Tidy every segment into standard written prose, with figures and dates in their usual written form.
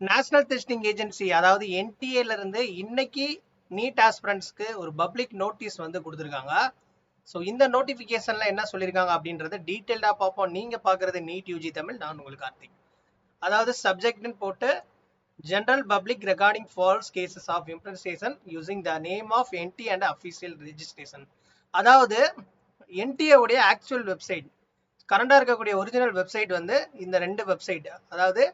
National testing agency அதாவது என்டிஏல இருந்து இன்னைக்கு நீட் ஆஸ்பிரண்ட்ஸ்க்கு ஒரு பப்ளிக் நோட்டீஸ் வந்து கொடுத்துருக்காங்க. ஸோ இந்த நோட்டிஃபிகேஷன்ல என்ன சொல்லியிருக்காங்க அப்படின்றத டீட்டெயில்டா பார்ப்போம். நீங்க பாக்குறது நீட் யூஜி தமிழ், நான் உங்களுக்கு கார்த்திக். அதாவது சப்ஜெக்ட்னு போட்டு general public regarding false cases of impersonation using the name of NT and official registration. அதாவது என்டிஏ உடைய ஆக்சுவல் வெப்சைட், கரண்டா இருக்கக்கூடிய ஒரிஜினல் வெப்சைட் வந்து இந்த ரெண்டு வெப்சைட், அதாவது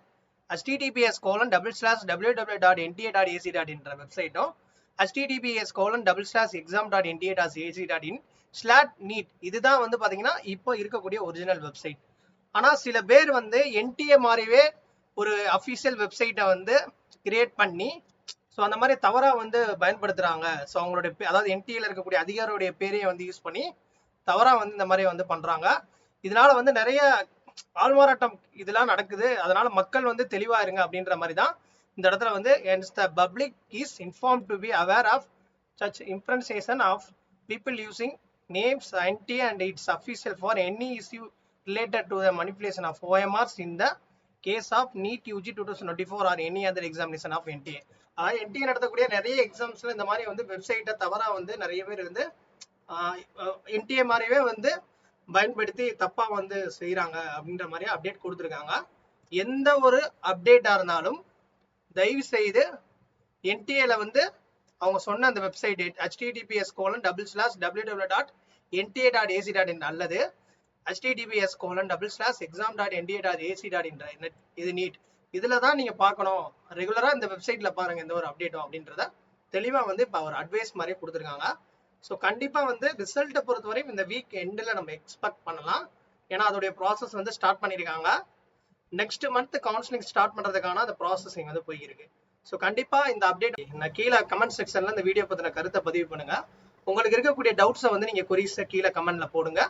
https://www.nta.ac.in வெப்சைட்டும் https://exam.nta.ac.in/neet இதுதான் வந்து பாத்தீங்கன்னா இப்போ இருக்கக்கூடிய ஒரிஜினல் வெப்சைட். ஆனா சில பேர் வந்து என்டிஏ மாதிரிவே ஒரு அஃபிஷியல் வெப்சைட்டை வந்து கிரியேட் பண்ணி ஸோ அந்த மாதிரி தவறா வந்து பயன்படுத்துறாங்க. ஸோ அவங்களுடைய அதாவது என்டிஏல இருக்கக்கூடிய அதிகாரியுடைய பேரையை வந்து யூஸ் பண்ணி தவறா வந்து இந்த மாதிரி வந்து பண்றாங்க. இதனால வந்து நிறைய ஆள்மாறாட்டம் இதெல்லாம் நடக்குது. அதனால மக்கள் வந்து தெளிவா இருங்க அப்படின்ற மாதிரி தான் இந்த இடத்துல வந்து the public is informed to be aware of such impersonation of people using names NTA and its official for any issue related to the manipulation of OMRs in the case of NEET UG 2024 or any other examination of NTA. அதாவது NTA நடத்தக்கூடிய நிறைய எக்ஸாம்ஸ்ல இந்த மாதிரி வந்து வெப்சைட்டை தவறா வந்து நிறைய பேர் வந்து NTA மாதிரியே வந்து பயன்படுத்தி தப்பா வந்து செய்யறாங்க அப்படின்ற மாதிரி அப்டேட் கொடுத்துருக்காங்க. எந்த ஒரு அப்டேட்டா இருந்தாலும் தயவு செய்து என்டிஏல வந்து அவங்க சொன்ன அந்த வெப்சைட் https://www.nta.ac.in அல்லது https://exam.nta.ac.in இது நீட், இதுல தான் நீங்க பார்க்கணும். ரெகுலரா இந்த வெப்சைட்ல பாருங்க எந்த ஒரு அப்டேட்டும் அப்படின்றத தெளிவா வந்து இப்போ ஒரு அட்வைஸ் மாதிரி கொடுத்துருக்காங்க. ஸோ கண்டிப்பா வந்து ரிசல்ட்டை பொறுத்தவரையும் இந்த வீக் எண்டில் நம்ம எக்ஸ்பெக்ட் பண்ணலாம். ஏன்னா அதோடைய ப்ராசஸ் வந்து ஸ்டார்ட் பண்ணியிருக்காங்க. நெக்ஸ்ட் மந்த் கவுன்சிலிங் ஸ்டார்ட் பண்றதுக்கான அந்த ப்ராசஸிங் வந்து போயிருக்கு. ஸோ கண்டிப்பா இந்த அப்டேட் நான் கீழே கமெண்ட் செக்ஷன்ல இந்த வீடியோ பத்தின கருத்தை பதிவு பண்ணுங்க. உங்களுக்கு இருக்கக்கூடிய டவுட்ஸை வந்து நீங்க கொரிஸை கீழே கமெண்ட்ல போடுங்க.